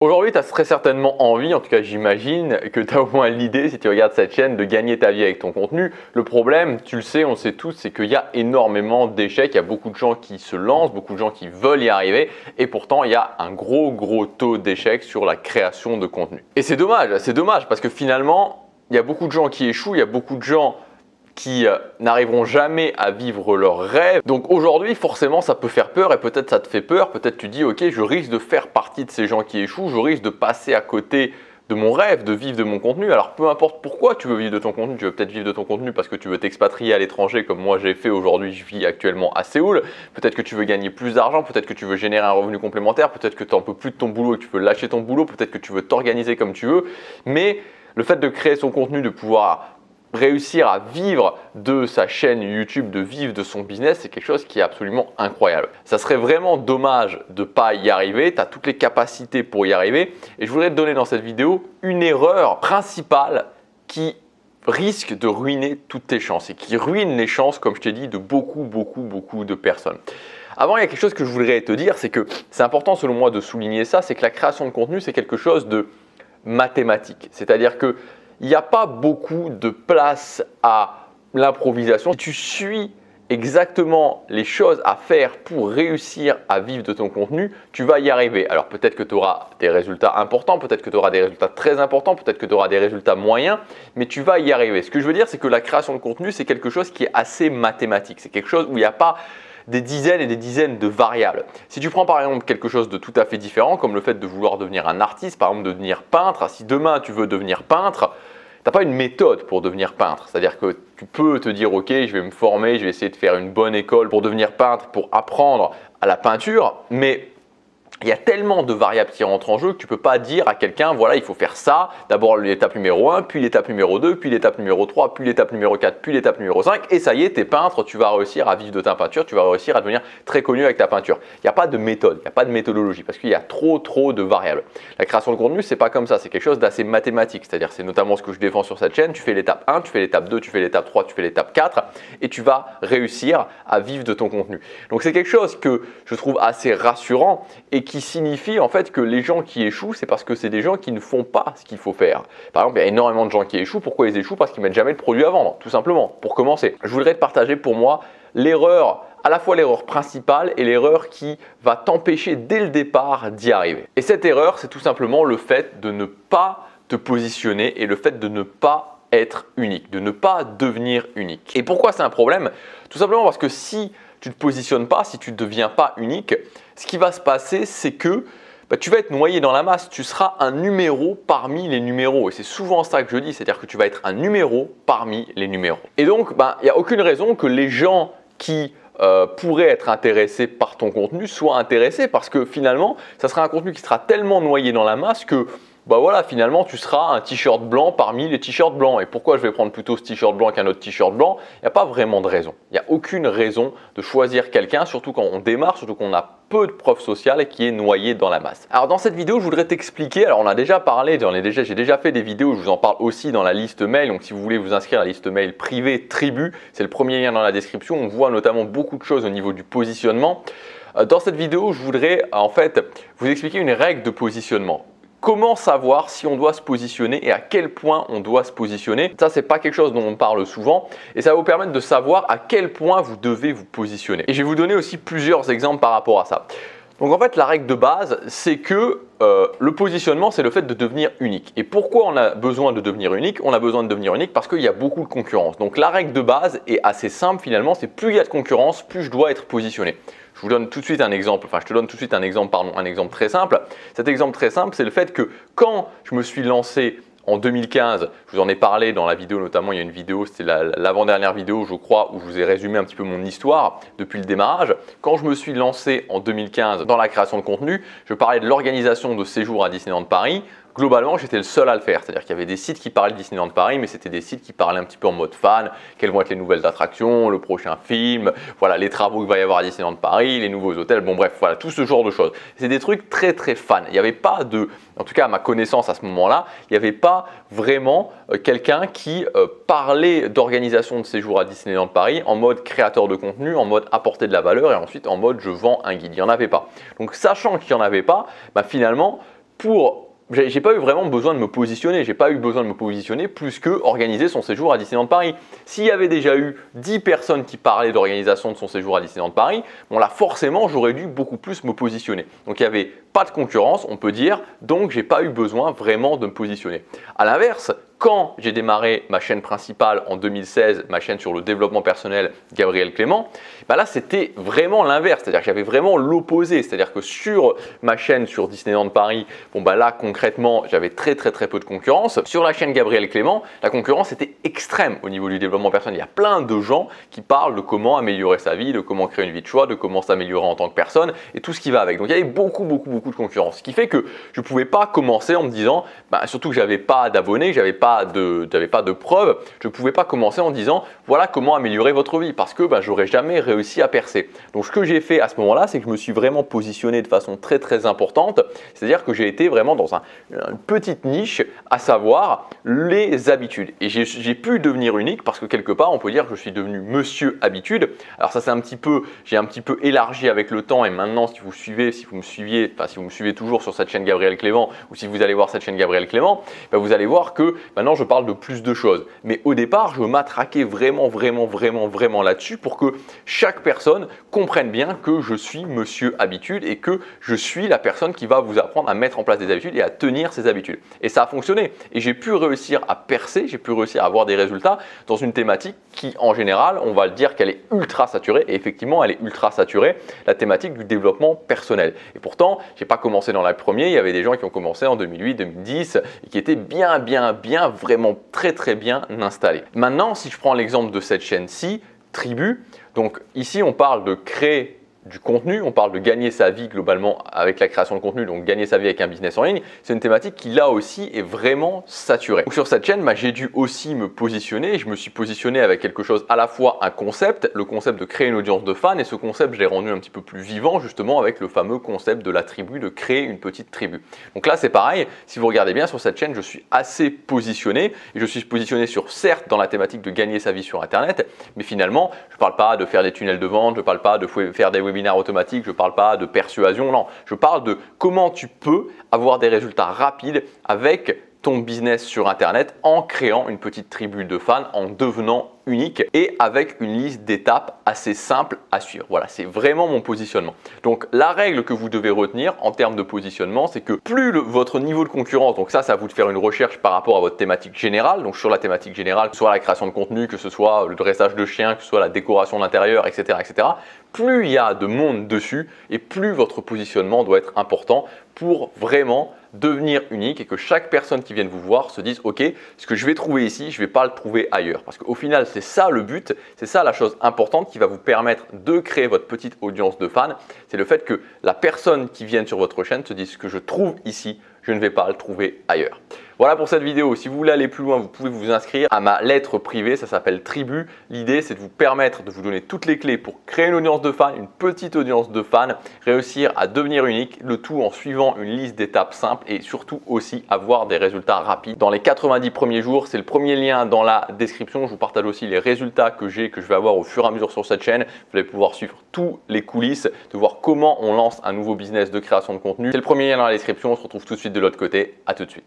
Aujourd'hui, tu as très certainement envie, en tout cas j'imagine, que tu as au moins l'idée, si tu regardes cette chaîne, de gagner ta vie avec ton contenu. Le problème, tu le sais, on le sait tous, c'est qu'il y a énormément d'échecs. Il y a beaucoup de gens qui se lancent, beaucoup de gens qui veulent y arriver. Et pourtant, il y a un gros taux d'échecs sur la création de contenu. Et c'est dommage parce que finalement, il y a beaucoup de gens qui échouent, il y a beaucoup de gens qui n'arriveront jamais à vivre leurs rêves. Donc aujourd'hui, forcément, ça peut faire peur et peut-être ça te fait peur. Peut-être tu dis, ok, je risque de faire partie de ces gens qui échouent, je risque de passer à côté de mon rêve, de vivre de mon contenu. Alors peu importe pourquoi tu veux vivre de ton contenu, tu veux peut-être vivre de ton contenu parce que tu veux t'expatrier à l'étranger comme moi j'ai fait aujourd'hui, je vis actuellement à Séoul. Peut-être que tu veux gagner plus d'argent, peut-être que tu veux générer un revenu complémentaire, peut-être que tu n'en peux plus de ton boulot et que tu veux lâcher ton boulot, peut-être que tu veux t'organiser comme tu veux. Mais le fait de créer son contenu, de pouvoir réussir à vivre de sa chaîne YouTube, de vivre de son business, c'est quelque chose qui est absolument incroyable. Ça serait vraiment dommage de ne pas y arriver, tu as toutes les capacités pour y arriver et je voudrais te donner dans cette vidéo une erreur principale qui risque de ruiner toutes tes chances et qui ruine les chances, comme je t'ai dit, de beaucoup de personnes. Avant, il y a quelque chose que je voudrais te dire, c'est que c'est important selon moi de souligner ça, c'est que la création de contenu, c'est quelque chose de mathématique. C'est-à-dire que il n'y a pas beaucoup de place à l'improvisation. Si tu suis exactement les choses à faire pour réussir à vivre de ton contenu, tu vas y arriver. Alors peut-être que tu auras des résultats importants, peut-être que tu auras des résultats très importants, peut-être que tu auras des résultats moyens, mais tu vas y arriver. Ce que je veux dire, c'est que la création de contenu, c'est quelque chose qui est assez mathématique. C'est quelque chose où il n'y a pas des dizaines et des dizaines de variables. Si tu prends par exemple quelque chose de tout à fait différent, comme le fait de vouloir devenir un artiste, par exemple de devenir peintre, si demain tu veux devenir peintre, tu n'as pas une méthode pour devenir peintre. C'est-à-dire que tu peux te dire, ok, je vais me former, je vais essayer de faire une bonne école pour devenir peintre, pour apprendre à la peinture, mais il y a tellement de variables qui rentrent en jeu que tu ne peux pas dire à quelqu'un, voilà, il faut faire ça, d'abord l'étape numéro 1, puis l'étape numéro 2, puis l'étape numéro 3, puis l'étape numéro 4, puis l'étape numéro 5, et ça y est, tu es peintre, tu vas réussir à vivre de ta peinture, tu vas réussir à devenir très connu avec ta peinture. Il n'y a pas de méthode, il n'y a pas de méthodologie, parce qu'il y a trop de variables. La création de contenu, c'est pas comme ça, c'est quelque chose d'assez mathématique, c'est-à-dire c'est notamment ce que je défends sur cette chaîne, tu fais l'étape 1, tu fais l'étape 2, tu fais l'étape 3, tu fais l'étape 4, et tu vas réussir à vivre de ton contenu. Donc c'est quelque chose que je trouve assez rassurant et qui signifie en fait que les gens qui échouent, c'est parce que c'est des gens qui ne font pas ce qu'il faut faire. Par exemple, il y a énormément de gens qui échouent. Pourquoi ils échouent? Parce qu'ils mettent jamais de produit à vendre, tout simplement, pour commencer. Je voudrais te partager pour moi l'erreur, à la fois l'erreur principale et l'erreur qui va t'empêcher dès le départ d'y arriver. Et cette erreur, c'est tout simplement le fait de ne pas te positionner et le fait de ne pas être unique, de ne pas devenir unique. Et pourquoi c'est un problème? Tout simplement parce que si tu ne te positionnes pas, si tu ne deviens pas unique, ce qui va se passer, c'est que tu vas être noyé dans la masse, tu seras un numéro parmi les numéros. Et c'est souvent ça que je dis, c'est-à-dire que tu vas être un numéro parmi les numéros. Et donc, il n'y a aucune raison que les gens qui pourraient être intéressés par ton contenu soient intéressés parce que finalement, ça sera un contenu qui sera tellement noyé dans la masse que voilà, finalement, tu seras un t-shirt blanc parmi les t-shirts blancs. Et pourquoi je vais prendre plutôt ce t-shirt blanc qu'un autre t-shirt blanc? Il n'y a pas vraiment de raison. Il n'y a aucune raison de choisir quelqu'un, surtout quand on démarre, surtout qu'on a peu de preuves sociales et qui est noyé dans la masse. Alors dans cette vidéo, je voudrais t'expliquer, alors on a déjà parlé, j'ai déjà fait des vidéos, je vous en parle aussi dans la liste mail, donc si vous voulez vous inscrire à la liste mail privée Tribu, c'est le premier lien dans la description, on voit notamment beaucoup de choses au niveau du positionnement. Dans cette vidéo, je voudrais en fait vous expliquer une règle de positionnement. Comment savoir si on doit se positionner et à quel point on doit se positionner? Ça, c'est pas quelque chose dont on parle souvent et ça va vous permettre de savoir à quel point vous devez vous positionner. Et je vais vous donner aussi plusieurs exemples par rapport à ça. Donc en fait, la règle de base, c'est que le positionnement, c'est le fait de devenir unique. Et pourquoi on a besoin de devenir unique? On a besoin de devenir unique parce qu'il y a beaucoup de concurrence. Donc la règle de base est assez simple finalement, c'est plus il y a de concurrence, plus je dois être positionné. Je vous donne tout de suite un exemple, enfin je te donne tout de suite un exemple très simple. Cet exemple très simple, c'est le fait que quand je me suis lancé en 2015, je vous en ai parlé dans la vidéo, notamment il y a une vidéo, c'était l'avant-dernière vidéo je crois, où je vous ai résumé un petit peu mon histoire depuis le démarrage. Quand je me suis lancé en 2015 dans la création de contenu, je parlais de l'organisation de séjours à Disneyland Paris. Globalement, j'étais le seul à le faire. C'est-à-dire qu'il y avait des sites qui parlaient de Disneyland Paris, mais c'était des sites qui parlaient un petit peu en mode fan. Quelles vont être les nouvelles attractions, le prochain film, voilà, les travaux qu'il va y avoir à Disneyland Paris, les nouveaux hôtels, bon bref, voilà, tout ce genre de choses. C'est des trucs très fans. Il n'y avait pas de, en tout cas à ma connaissance à ce moment-là, il n'y avait pas vraiment quelqu'un qui parlait d'organisation de séjour à Disneyland Paris en mode créateur de contenu, en mode apporter de la valeur et ensuite en mode je vends un guide. Il n'y en avait pas. Donc sachant qu'il n'y en avait pas, finalement, j'ai pas eu vraiment besoin de me positionner, j'ai pas eu besoin de me positionner plus que organiser son séjour à Disneyland Paris. S'il y avait déjà eu 10 personnes qui parlaient d'organisation de son séjour à Disneyland Paris, bon là forcément j'aurais dû beaucoup plus me positionner. Donc il n'y avait pas de concurrence, on peut dire, donc j'ai pas eu besoin vraiment de me positionner. À l'inverse, quand j'ai démarré ma chaîne principale en 2016, ma chaîne sur le développement personnel Gabriel Clément, bah là c'était vraiment l'inverse, c'est-à-dire que j'avais vraiment l'opposé, c'est-à-dire que sur ma chaîne sur Disneyland Paris, bon bah là concrètement j'avais très peu de concurrence. Sur la chaîne Gabriel Clément, la concurrence était extrême au niveau du développement personnel. Il y a plein de gens qui parlent de comment améliorer sa vie, de comment créer une vie de choix, de comment s'améliorer en tant que personne et tout ce qui va avec. Donc il y avait beaucoup de concurrence, ce qui fait que je ne pouvais pas commencer en me disant, bah, surtout que j'avais pas d'abonnés, j'avais pas de preuves, je ne pouvais pas commencer en disant voilà comment améliorer votre vie parce que bah, j'aurais jamais réussi à percer. Donc ce que j'ai fait à ce moment-là, c'est que je me suis vraiment positionné de façon très importante, c'est-à-dire que j'ai été vraiment dans une petite niche, à savoir les habitudes. Et j'ai pu devenir unique parce que quelque part, on peut dire que je suis devenu monsieur habitude. Alors ça, j'ai un petit peu élargi avec le temps et maintenant, si vous me suivez toujours sur cette chaîne Gabriel Clément ou si vous allez voir cette chaîne Gabriel Clément, bah, vous allez voir que maintenant, je parle de plus de choses. Mais au départ, je m'attraquais vraiment là-dessus pour que chaque personne comprenne bien que je suis monsieur habitude et que je suis la personne qui va vous apprendre à mettre en place des habitudes et à tenir ces habitudes. Et ça a fonctionné. Et j'ai pu réussir à percer, j'ai pu réussir à avoir des résultats dans une thématique qui, en général, on va le dire qu'elle est ultra saturée. Et effectivement, elle est ultra saturée, la thématique du développement personnel. Et pourtant, je n'ai pas commencé dans la première. Il y avait des gens qui ont commencé en 2008, 2010 et qui étaient vraiment très bien installés. Maintenant, si je prends l'exemple de cette chaîne-ci, Tribu, donc ici on parle de créer du contenu, on parle de gagner sa vie globalement avec la création de contenu, donc gagner sa vie avec un business en ligne, c'est une thématique qui là aussi est vraiment saturée. Donc sur cette chaîne, bah, j'ai dû aussi me positionner, je me suis positionné avec quelque chose à la fois un concept, le concept de créer une audience de fans et ce concept je l'ai rendu un petit peu plus vivant justement avec le fameux concept de la tribu, de créer une petite tribu. Donc là c'est pareil, si vous regardez bien sur cette chaîne, je suis assez positionné et je suis positionné sur certes dans la thématique de gagner sa vie sur internet, mais finalement je ne parle pas de faire des tunnels de vente, je ne parle pas de faire des webinaires automatiques, je ne parle pas de persuasion, non, je parle de comment tu peux avoir des résultats rapides avec ton business sur internet en créant une petite tribu de fans, en devenant unique et avec une liste d'étapes assez simple à suivre. Voilà, c'est vraiment mon positionnement. Donc la règle que vous devez retenir en termes de positionnement, c'est que plus votre niveau de concurrence, donc ça à vous de faire une recherche par rapport à votre thématique générale, donc sur la thématique générale, que ce soit la création de contenu, que ce soit le dressage de chiens, que ce soit la décoration d'intérieur, etc., plus il y a de monde dessus et plus votre positionnement doit être important pour vraiment devenir unique et que chaque personne qui vienne vous voir se dise ok, ce que je vais trouver ici, je ne vais pas le trouver ailleurs. Parce qu'au final, c'est ça le but, c'est ça la chose importante qui va vous permettre de créer votre petite audience de fans. C'est le fait que la personne qui vienne sur votre chaîne se dise ce que je trouve ici, je ne vais pas le trouver ailleurs. Voilà pour cette vidéo. Si vous voulez aller plus loin, vous pouvez vous inscrire à ma lettre privée, ça s'appelle Tribu. L'idée, c'est de vous permettre de vous donner toutes les clés pour créer une audience de fans, une petite audience de fans, réussir à devenir unique, le tout en suivant une liste d'étapes simples et surtout aussi avoir des résultats rapides. Dans les 90 premiers jours, c'est le premier lien dans la description. Je vous partage aussi les résultats que je vais avoir au fur et à mesure sur cette chaîne. Vous allez pouvoir suivre tous les coulisses, de voir comment on lance un nouveau business de création de contenu. C'est le premier lien dans la description. On se retrouve tout de suite de l'autre côté. À tout de suite.